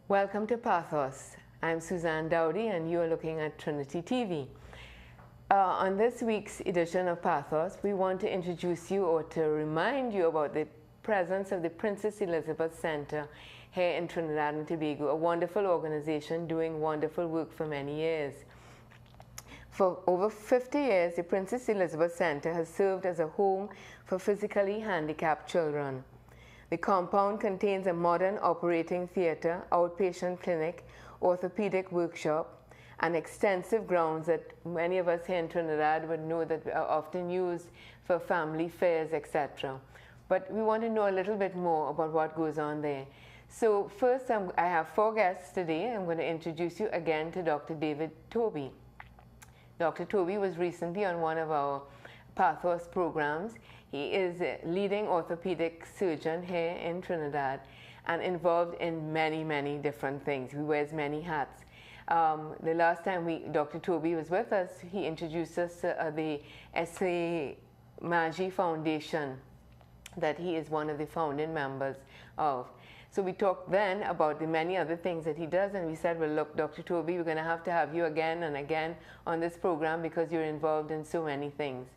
Welcome to Pathos. I'm Suzanne Dowdy and you are looking at Trinity TV. On this week's edition of Pathos, we want to introduce you or to remind you about the presence of the Princess Elizabeth Center here in Trinidad and Tobago, a wonderful organization doing wonderful work for many years. For over 50 years, the Princess Elizabeth Center has served as a home for physically handicapped children. The compound contains a modern operating theater, outpatient clinic, orthopedic workshop, and extensive grounds that many of us here in Trinidad would know that are often used for family fairs, etc. But we want to know a little bit more about what goes on there. So first, I have 4 guests today. I'm going to introduce you again to Dr. Toby. Dr. Toby was recently on one of our Pathos programs. He is a leading orthopedic surgeon here in Trinidad and involved in many, many different things. He wears many hats. The last time Dr. Toby was with us, he introduced us to the S.A. Maggi Foundation that he is one of the founding members of. So we talked then about the many other things that he does, and we said, well, look, Dr. Toby, we're going to have you again and again on this program because you're involved in so many things.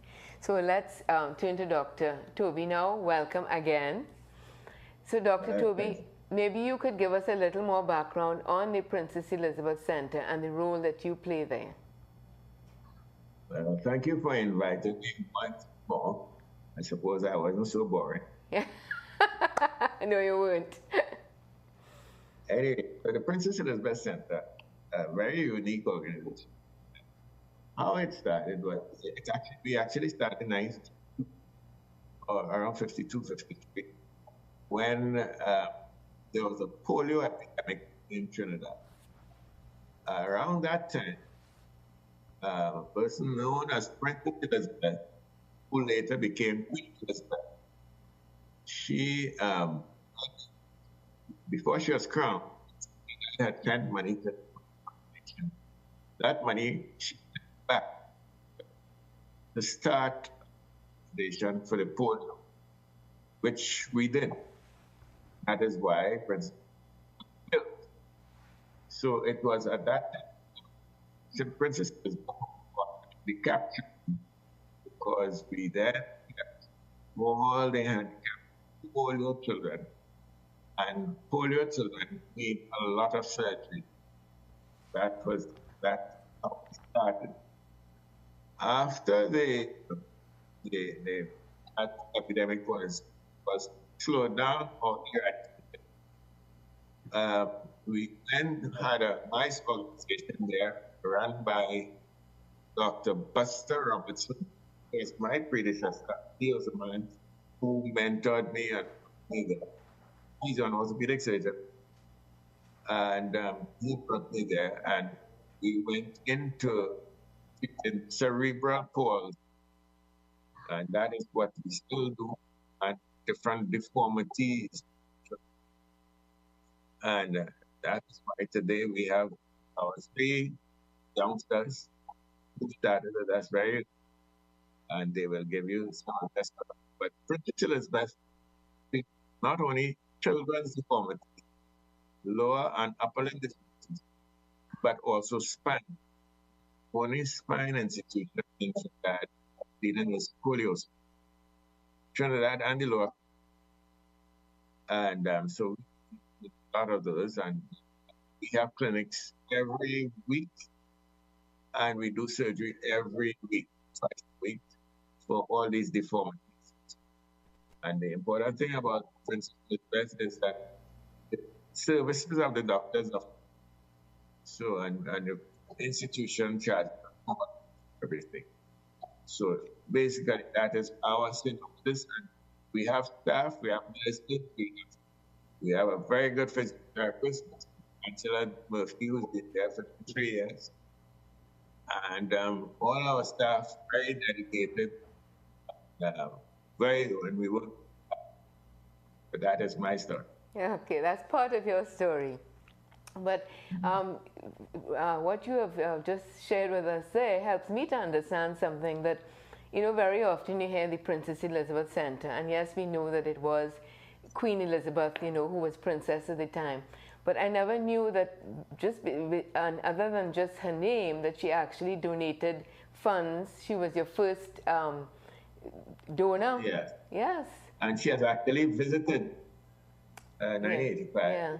So let's turn to Dr. Toby now. Welcome again. So Dr. Toby, maybe you could give us a little more background on the Princess Elizabeth Center and the role that you play there. Well, thank you for inviting me once more. I suppose I wasn't so boring. Yeah. No, you weren't. Anyway, the Princess Elizabeth Center, a very unique organization. How it started was, we actually started in around 52, 53, when there was a polio epidemic in Trinidad. Around that time, a person known as Princess Elizabeth, who later became Queen Elizabeth, she, before she was crowned, she had sent money to that money she sent back to start a foundation for the polio, which we did. That is why Princess built. So it was at that time, the Princess was the capture because we then kept all the handicapped polio children. And polio children need a lot of surgery. That's how it started. After the epidemic was slowed down or we then had a nice organization there run by Dr. Buster Robertson, who is my predecessor. He was the man who mentored me and he's an orthopedic surgeon. And he brought me there, and we went into cerebral palsy. And that is what we still do, and different deformities. And that's why today we have our 3 youngsters who started with us and they will give you some of this. But Princess Elizabeth, not only children's deformities, lower and upper limb deformities, but also spine. Only spine institution in Trinidad dealing with scoliosis. Trinidad and the lower. And so a lot of those, and we have clinics every week, and we do surgery every week, twice a week, for all these deformities. And the important thing about Princess Elizabeth is that the services of the doctors are so, and the institution charges everything. So basically, that is our synopsis. And we have staff, we have nurses, we have a very good physiotherapist, Angela Murphy, who's been there for 3 years. And all our staff very dedicated, when we work. But that is my story. Yeah, okay, that's part of your story. But what you have just shared with us there helps me to understand something that, very often you hear the Princess Elizabeth Center, and yes, we know that it was Queen Elizabeth, who was princess at the time. But I never knew that and other than just her name, that she actually donated funds. She was your first donor. Yes. Yes. And she has actually visited 985. Yeah.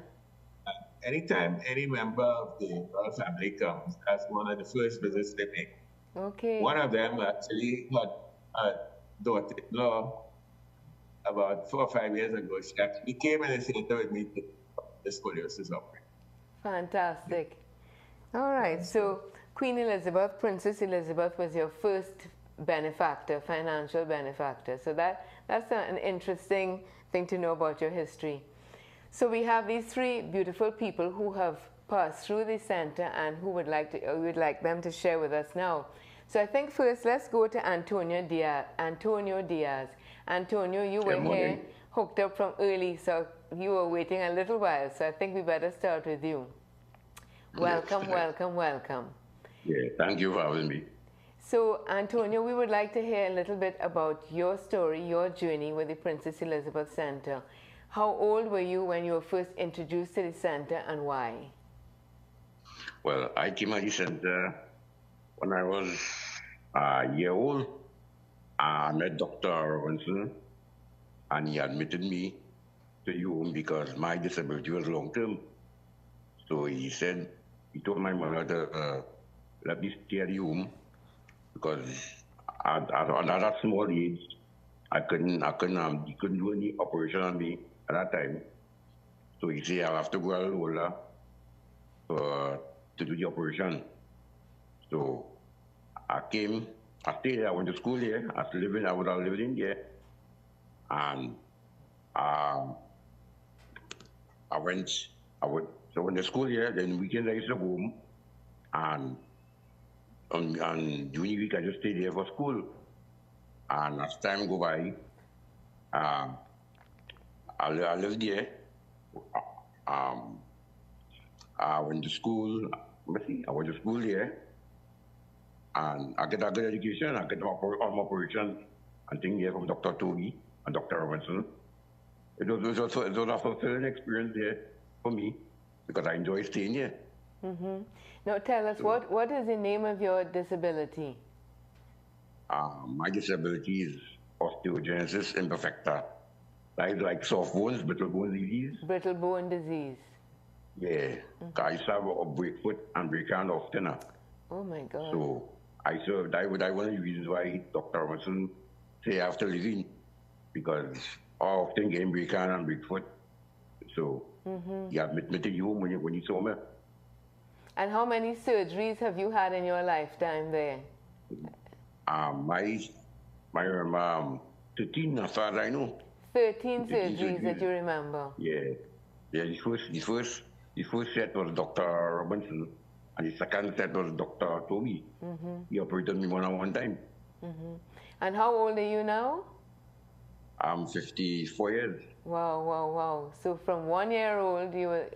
Anytime any member of the royal family comes, that's one of the first visits they make. Okay. One of them actually had a daughter-in-law about 4 or 5 years ago. She actually came in the theater with me to the scoliosis operation. Fantastic. All right. So Queen Elizabeth, Princess Elizabeth was your first benefactor, financial benefactor. So that's an interesting thing to know about your history. So we have these three beautiful people who have passed through the center and who would like them to share with us now. So I think first let's go to Antonio Diaz. Antonio, you were here hooked up from early, so you were waiting a little while. So I think we better start with you. Welcome, welcome, welcome. Yeah, thank you for having me. So Antonio, we would like to hear a little bit about your story, your journey with the Princess Elizabeth Center. How old were you when you were first introduced to the center, and why? Well, I came at the center when I was a year old. I met Dr. Robinson, and he admitted me to the home because my disability was long-term. So he told my mother to let me stay at the home because at that small age, he couldn't do any operation on me at that time. So he said I'll have to go a little older to do the operation. So I stayed there, I went to school there, I would have lived in there. And so when the school here, then weekends I used to go home, and during the week I just stayed there for school. And as time go by, I lived there. I went to school. I went to school there, and I get a good education. I get an operation and things here from Dr. Toby and Dr. Robinson. It was a fulfilling experience there for me because I enjoy staying here. Mm-hmm. Now tell us, what is the name of your disability? My disability is Osteogenesis Imperfector. Like soft bones, brittle bone disease. Brittle bone disease. Yeah, I used to have a break foot and break hand often. Oh my God. So that was one of the reasons why Dr. Robinson say after living, because I often getting break hand and break foot. So he admitted to you when you saw me. And how many surgeries have you had in your lifetime there? My 13 as far as I know. 13 surgeries that you remember? Yeah. Yeah, the first set was Dr. Robinson, and the second set was Dr. Toby. He operated me one time. And how old are you now? I'm 54 years. Wow, wow, wow. So from 1 year old, you were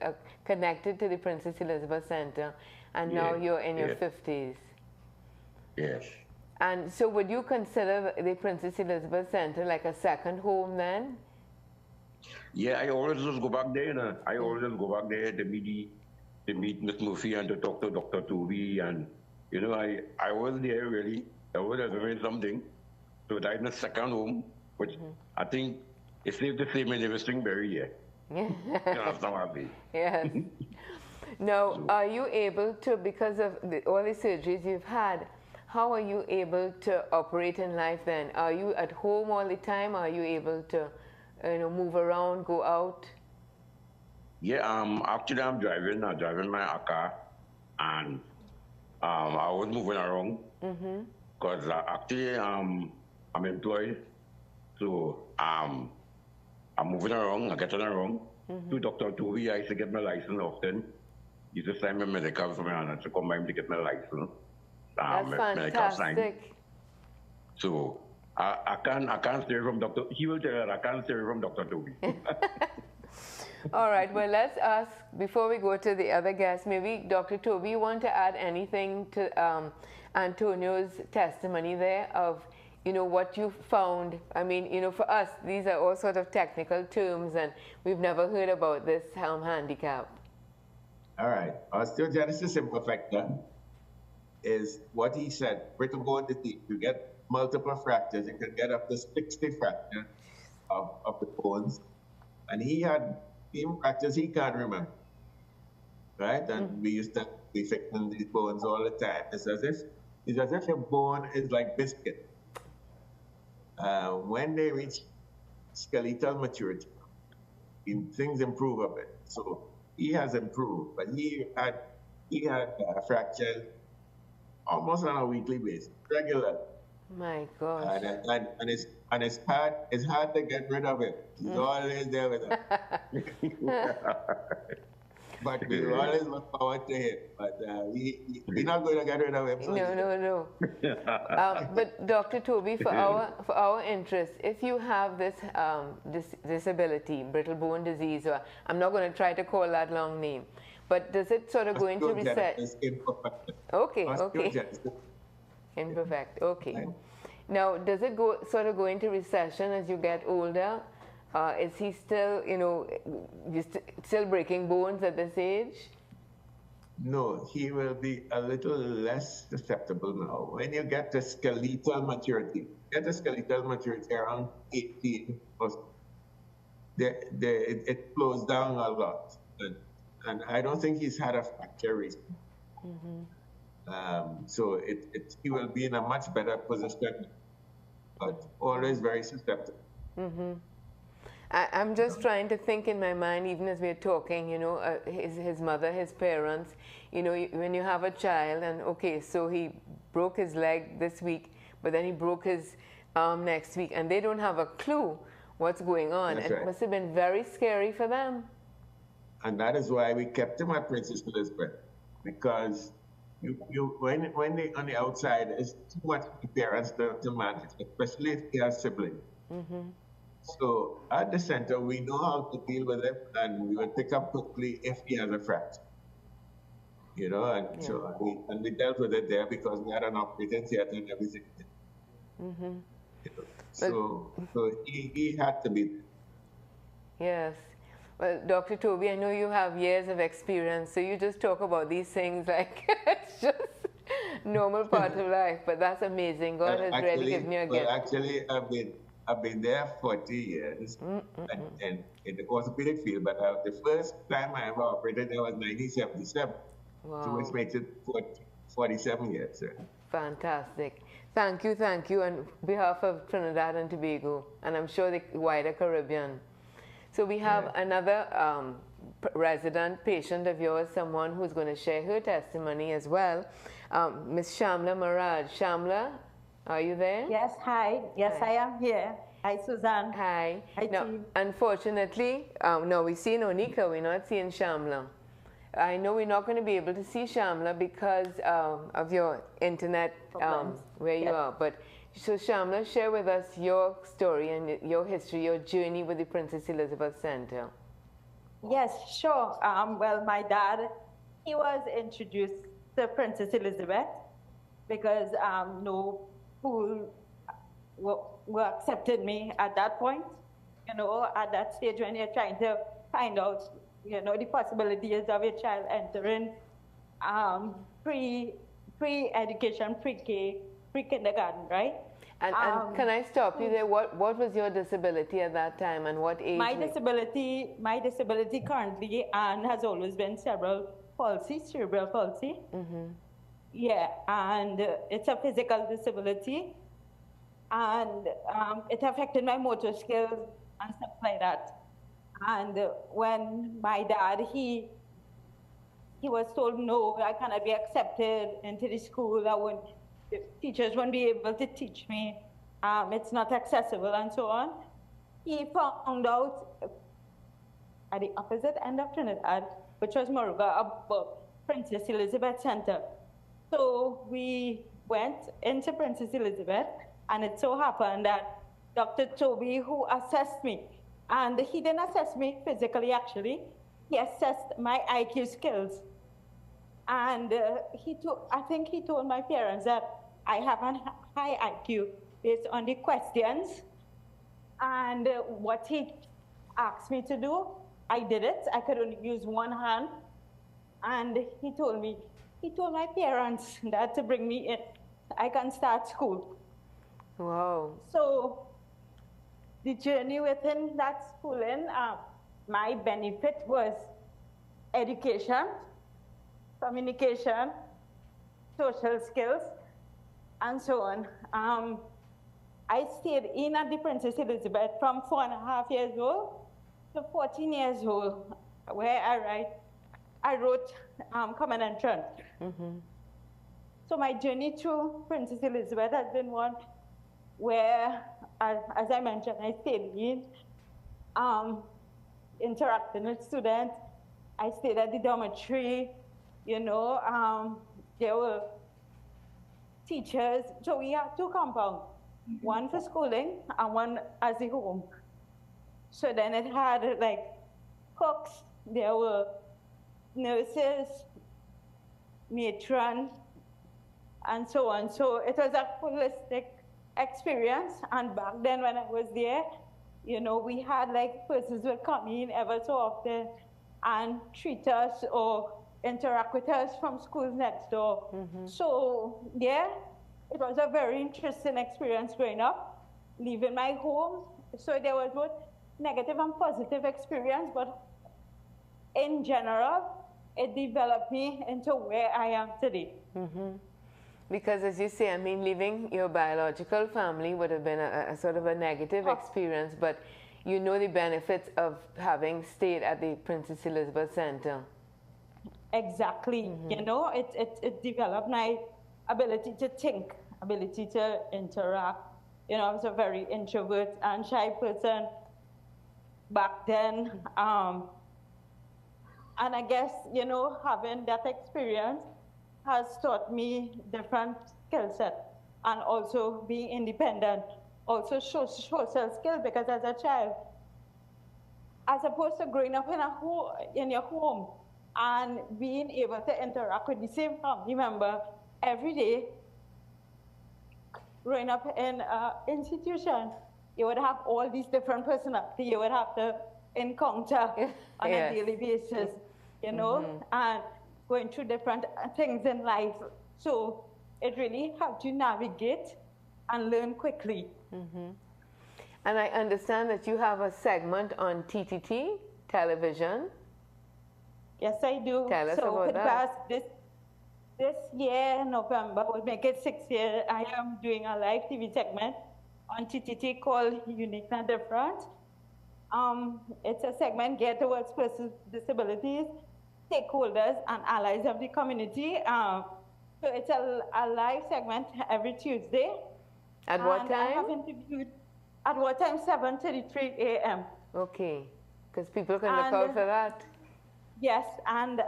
connected to the Princess Elizabeth Center, and now you're in your 50s. Yes. And so would you consider the Princess Elizabeth Center like a second home then? Yeah, I always just go back there. I always just go back there to meet Miss Murphy and to talk to Dr. Toby. And, I was there really. I was doing something. So that's the second home, which I think it's safe to say my name is Stringberry here. Yes. Now, are you able to, because of all the surgeries you've had, how are you able to operate in life then? Are you at home all the time? Are you able to move around, go out? Yeah, actually I'm driving my car, and I was moving around because actually I'm employed, so I'm moving around, I get around. To Dr. Toby, I used to get my license often. He used to sign my medical for me and to come by to get my license. That's fantastic. So I can't stay from Dr. He will tell her I can't stay from Dr. Toby. All right, well, let's ask, before we go to the other guests, maybe Dr. Toby, you want to add anything to Antonio's testimony there of, what you found? I mean, for us, these are all sort of technical terms, and we've never heard about this handicap. All right. Osteogenesis imperfecta is what he said, brittle bone disease. You get multiple fractures. You can get up to 60 fractures of the bones. And he had even fractures he can't remember. Right? And we used to be fixing these bones all the time. It's as if your bone is like biscuit. When they reach skeletal maturity, things improve a bit. So he has improved, but he had fractures almost on a weekly basis, regular. My gosh. And it's hard to get rid of it. He's always there with us. But we always look forward to him. But we're not going to get rid of him. No. But Dr. Toby, for our interest, if you have this disability, brittle bone disease, or I'm not going to try to call that long name, but does it sort of go into recession? Okay. Imperfect. Okay. Right. Now, does it sort of go into recession as you get older? Is he still, still breaking bones at this age? No, he will be a little less susceptible now. When you get to skeletal maturity, around 18, it slows down a lot. And I don't think he's had a fracture recently. So he will be in a much better position, but always very susceptible. I'm just trying to think in my mind, even as we're talking, his mother, his parents, when you have a child and, okay, so he broke his leg this week, but then he broke his arm next week, and they don't have a clue what's going on. That's It right. must have been very scary for them. And that is why we kept him at Princess Elizabeth, because when they on the outside, it's too much for parents to manage, especially if they have siblings. So at the center, we know how to deal with it, and we will pick up quickly if he has a fracture. So we dealt with it there because we had an operating theater and everything. So he had to be. Yes. Well, Dr. Toby, I know you have years of experience, so you just talk about these things like it's just normal part of life, but that's amazing. God has really given you a gift. Well, actually, I've been there 40 years and in the orthopedic field, but the first time I ever operated there was 1977, which makes it 47 years. Sir. Fantastic. Thank you on behalf of Trinidad and Tobago, and I'm sure the wider Caribbean. So we have another resident patient of yours, someone who's going to share her testimony as well, Miss Shamla Maharaj. Shamla, are you there? Yes, hi. Yes, hi. I am here. Hi, Suzanne. Hi. Hi, now, team. unfortunately, no, we've seen Onika, we're not seeing Shamla. I know we're not going to be able to see Shamla because of your internet where you are. But so Shamla, share with us your story and your history, your journey with the Princess Elizabeth Center. Yes, sure. Well, my dad, he was introduced to Princess Elizabeth because no school were accepted me at that point. At that stage when you're trying to find out, the possibilities of your child entering pre-education, pre-K, pre-kindergarten, right? And can I stop you there? What was your disability at that time, and what age? My disability currently and has always been cerebral palsy. Yeah, and it's a physical disability, and it affected my motor skills and stuff like that. And when my dad, he was told, no, I cannot be accepted into the school. The teachers won't be able to teach me. It's not accessible and so on. He found out at the opposite end of Trinidad, which was Moruga, above Princess Elizabeth Center. So we went into Princess Elizabeth, and it so happened that Dr. Toby, who assessed me, and he didn't assess me physically, actually. He assessed my IQ skills. And I think he told my parents that I have a high IQ based on the questions. And what he asked me to do, I did it. I could only use one hand. And he told my parents that to bring me in, I can start school. Wow. So the journey within that schooling, my benefit was education, communication, social skills, and so on. I stayed in at the Princess Elizabeth from 4.5 years old to 14 years old, where I wrote common entrance. So my journey through Princess Elizabeth has been one where, as I mentioned, I stayed in, interacting with students. I stayed at the dormitory, you know, there were teachers. So we had two compounds, one for schooling and one as a home. So then it had like cooks, there were nurses, matron, and so on. So it was a holistic experience. And back then when I was there, you know, we had like persons would come in ever so often and treat us or interact with us from schools next door. So yeah, it was a very interesting experience growing up, leaving my home. So there was both negative and positive experience, but in general, it developed me into where I am today. Because as you say, I mean, leaving your biological family would have been a sort of a negative experience, but you know the benefits of having stayed at the Princess Elizabeth Center. Exactly. You know, it developed my ability to think, ability to interact. You know, I was a very introvert and shy person back then. And I guess, you know, having that experience has taught me different skill sets and also being independent, also social skills, because as a child, as opposed to growing up in your home and being able to interact with the same family member every day, growing up in an institution, you would have all these different personalities you would have to encounter on a daily basis, you know, and going through different things in life. So it really helped you navigate and learn quickly. And I understand that you have a segment on TTT television. Yes, I do. Tell us about that. This year, November, will make it 6 years. I am doing a live TV segment on TTT called Unique and Different. It's a segment geared towards persons with disabilities, stakeholders, and allies of the community. So it's a live segment every Tuesday. At what time? I have interviewed at what time? 7:33 a.m. Okay, because people can look out for that. Yes, and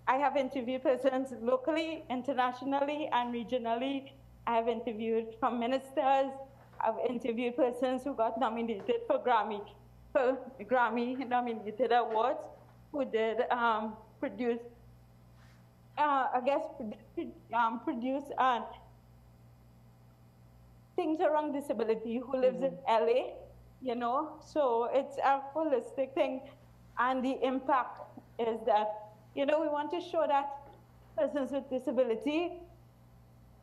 I have interviewed persons locally, internationally, and regionally. I have interviewed from ministers. I've interviewed persons who got nominated for Grammy nominated awards, who did produce things around disability, who lives in LA, you know. So it's a holistic thing, and the impact is that, you know, we want to show that persons with disability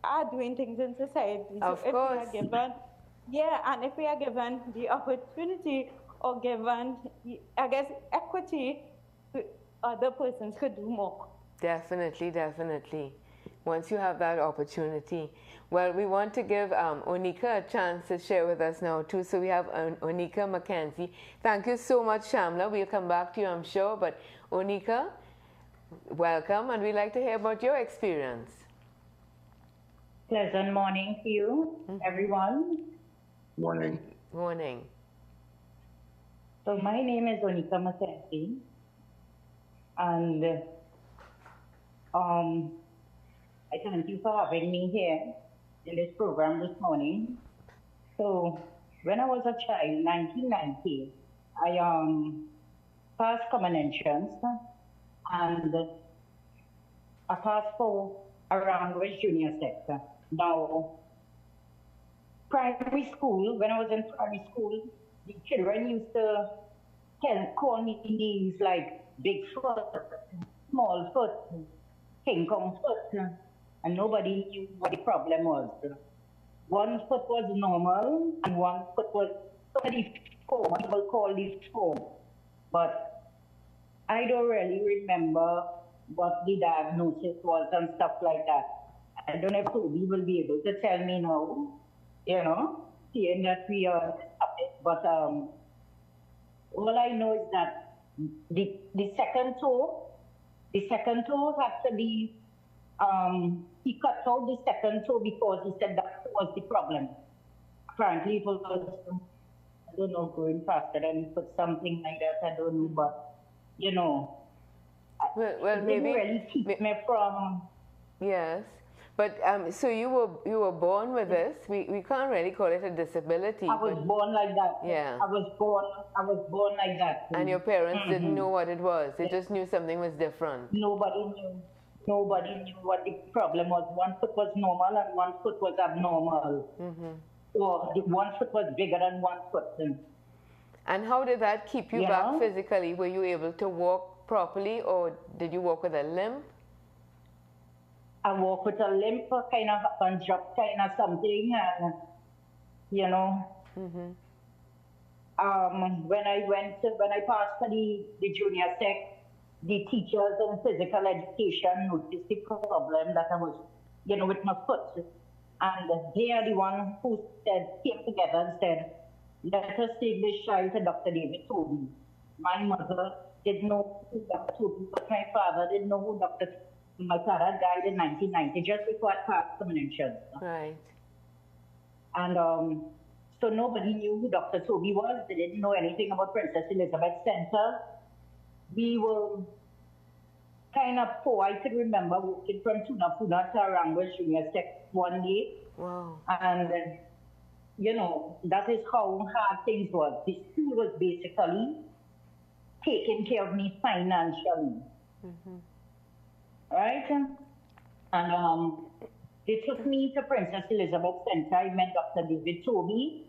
are doing things in society. Of course. If we are given, and if we are given the opportunity or given, I guess, equity, other persons could do more. Definitely, definitely. Once you have that opportunity. Well, we want to give Onika a chance to share with us now too. So we have Onika Mackenzie. Thank you so much, Shamla. We'll come back to you, I'm sure. But Onika, welcome, and we'd like to hear about your experience. Pleasant morning to you, everyone. Morning. Morning. So my name is Onika Mackenzie, and I thank you for having me here in this program this morning. So when I was a child, 1990, I passed common entrance, and I passed for around was junior sector. Now, primary school, when I was in primary school, the children used to call me names like Bigfoot, small foot, King Kong foot, and nobody knew what the problem was. One foot was normal, and one foot was somebody form, people call this form. But I don't really remember what the diagnosis was and stuff like that. I don't know if Toby will be able to tell me now, you know, seeing that we are up it. But all I know is that the second toe had to be, he cut out the second toe because he said that was the problem. Apparently it was, I don't know, going faster than he put something like that, I don't know, but, you know, well it maybe didn't really keep me from... Yes, but so you were born with this. We can't really call it a disability. I was born like that. Yeah. I was born like that. And your parents didn't know what it was. They just knew something was different. Nobody knew what the problem was. One foot was normal and one foot was abnormal. Or the one foot was bigger than one foot. And how did that keep you back physically? Were you able to walk properly, or did you walk with a limp? I walk with a limp, kind of up and drop, kind of something, and you know. When I passed for the junior sec, the teachers in physical education noticed the problem that I was, you know, with my foot. And they are the one who came together and said, let us take this child to Dr. David Toby. My mother didn't know who Dr. Toby was. My father didn't know who Dr. Toby. My father died in 1990, just before I passed communication. Right. And so nobody knew who Dr. Toby was. They didn't know anything about Princess Elizabeth Center. We were kind of poor. I can remember walking from Tunapuna to Arango Junior Sec one day. Wow. And, you know, that is how hard things was. The school was basically taking care of me financially. Right? And they took me to Princess Elizabeth Center. I met Dr. David Toby.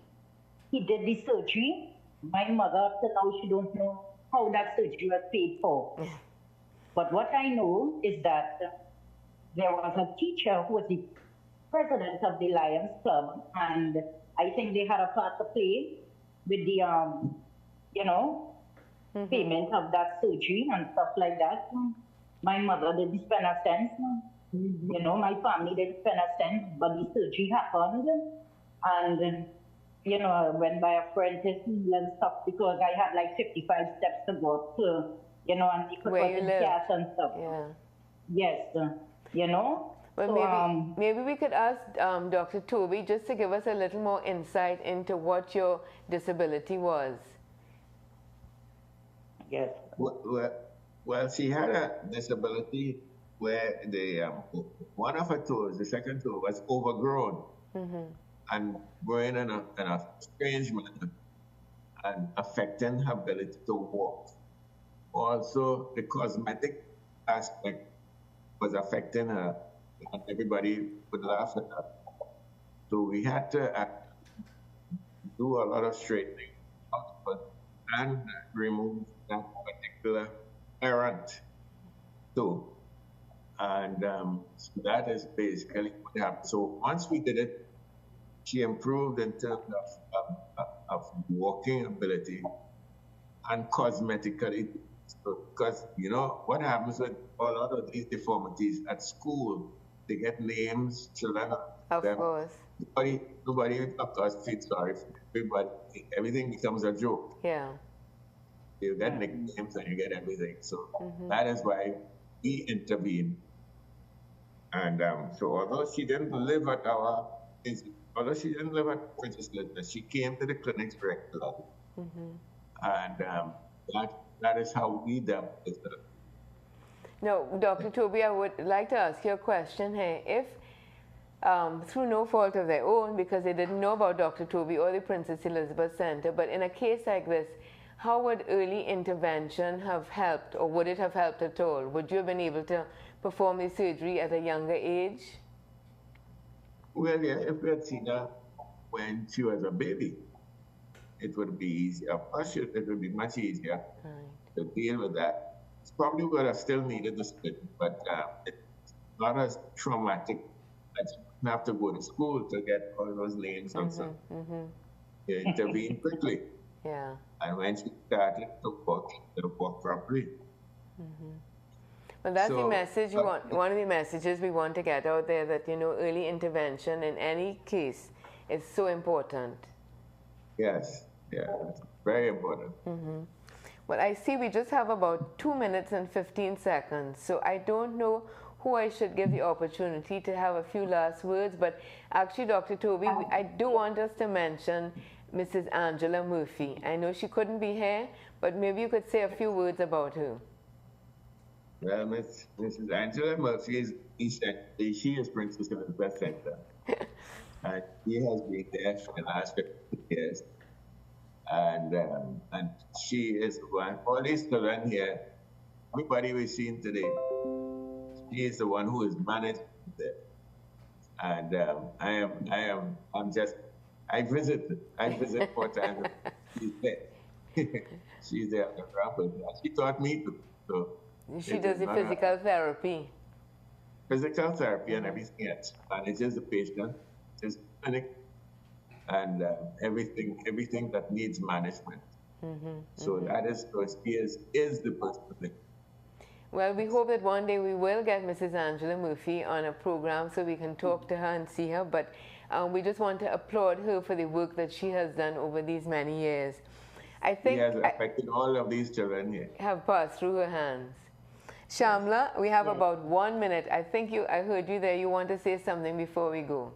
He did the surgery. My mother, up to now, she don't know how that surgery was paid for. But what I know is that there was a teacher who was the president of the Lions Club, and I think they had a part to play with the, you know, payment of that surgery and stuff like that. My mother didn't spend a cent. You know, my family didn't spend a cent, but the surgery happened. And, you know, I went by a friend to heal and stuff because I had like 55 steps to go up to, you know, and they could put in gas and stuff. Yeah. Yes, you know. Well, so, maybe we could ask Dr. Toby just to give us a little more insight into what your disability was. Yes. Well, she had a disability where the one of her toes, the second toe, was overgrown and growing in a strange manner and affecting her ability to walk. Also, the cosmetic aspect was affecting her, and everybody would laugh at her. So we had to do a lot of straightening and remove that particular errant toe. And so that is basically what happened. So once we did it, she improved in terms of walking ability and cosmetically. Because, you know, what happens with a lot of these deformities at school, they get names, children. Of course. Nobody, of course, feels sorry for everybody. Everything becomes a joke. Yeah. You get nicknames and you get everything. So that is why we intervened. And so although she didn't live at Princess Elizabeth, she came to the clinics regularly. And that is how we dealt with it. Now, Dr. Toby, I would like to ask you a question here. If, through no fault of their own, because they didn't know about Dr. Toby or the Princess Elizabeth Center, but in a case like this, how would early intervention have helped, or would it have helped at all? Would you have been able to perform the surgery at a younger age? Well, yeah, if we had seen her when she was a baby, it would be easier. Of course, it would be much easier to deal with that. probably would have still needed the split, but it's not as traumatic that you have to go to school to get all those names and stuff. You intervene quickly. Yeah. And when she started to walk properly. Well, that's the message you want. One of the messages we want to get out there, that, you know, early intervention in any case is so important. Yes, yeah, it's very important. Well, I see we just have about 2 minutes and 15 seconds, so I don't know who I should give the opportunity to have a few last words, but actually, Dr. Toby, I do want us to mention Mrs. Angela Murphy. I know she couldn't be here, but maybe you could say a few words about her. Well, Mrs. Angela Murphy she is Princess Elizabeth Center. And she has been there for the last 50 years. And she is one, all these children here, everybody we've seen today, she is the one who is managing there. And I visit 4 times. She's there. She's there on the ground. She taught me to. So she does the physical therapy. Physical therapy and everything else. Manages the patient, just clinic, and everything that needs management. So that is, she is the person. Well, we hope that one day we will get Mrs. Angela Murphy on a program so we can talk to her and see her. But we just want to applaud her for the work that she has done over these many years. I think she has affected all of these children here. Have passed through her hands. Shamla, we have about 1 minute. I think I heard you there. You want to say something before we go?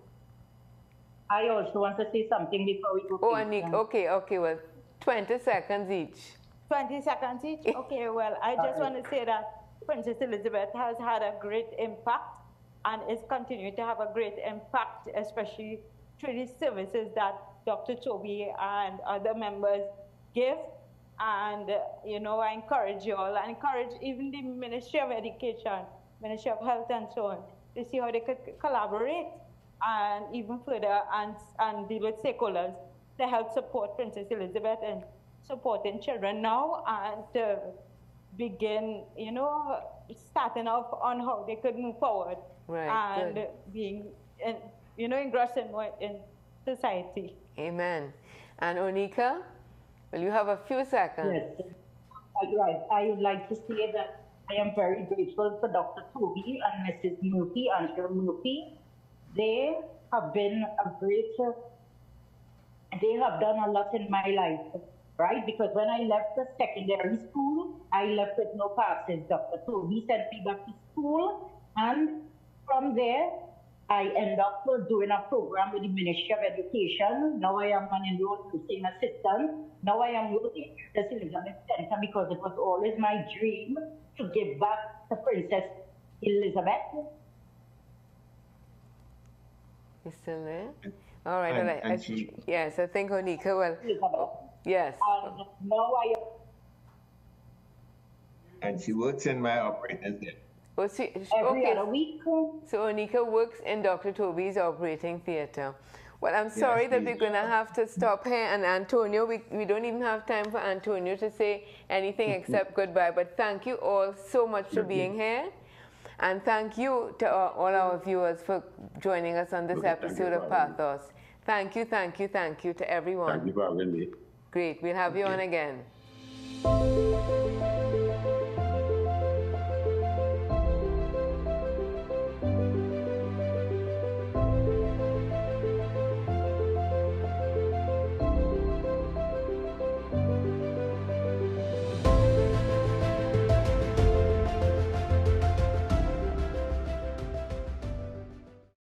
I also want to say something before we go. Oh, Anik, okay. Well, 20 seconds each. 20 seconds each? Okay, well, I just want to say that Princess Elizabeth has had a great impact and is continuing to have a great impact, especially through the services that Dr. Toby and other members give. And, you know, I encourage you all, I encourage even the Ministry of Education, Ministry of Health and so on, to see how they could collaborate and even further and deal with stakeholders to help support Princess Elizabeth and supporting children now and to begin, you know, starting off on how they could move forward and being, you know, engrossed in society. Amen. And Onika, well, you have a few seconds. Yes, right. I would like to say that I am very grateful for Dr. Toby and Mrs. Murphy, Angela Murphy. They have been they have done a lot in my life. Right? Because when I left the secondary school, I left with no passes. Dr. Toby sent me back to school, and from there, I ended up doing a program with the Ministry of Education. Now I am an enrolled nursing assistant. Now I am working at the Elizabeth Center because it was always my dream to give back to Princess Elizabeth. You still there? All right. Yes, I think Onika will. Yes. And now and she works in my operating theater. Oh, every other week. So Onika works in Dr. Toby's operating theater. Well, I'm sorry that we're going to have to stop here. And Antonio, we don't even have time for Antonio to say anything except goodbye. But thank you all so much for being here. And thank you to all our viewers for joining us on this episode of Pathos. Thank you to everyone. Thank you for having me. Great. We'll have you on again.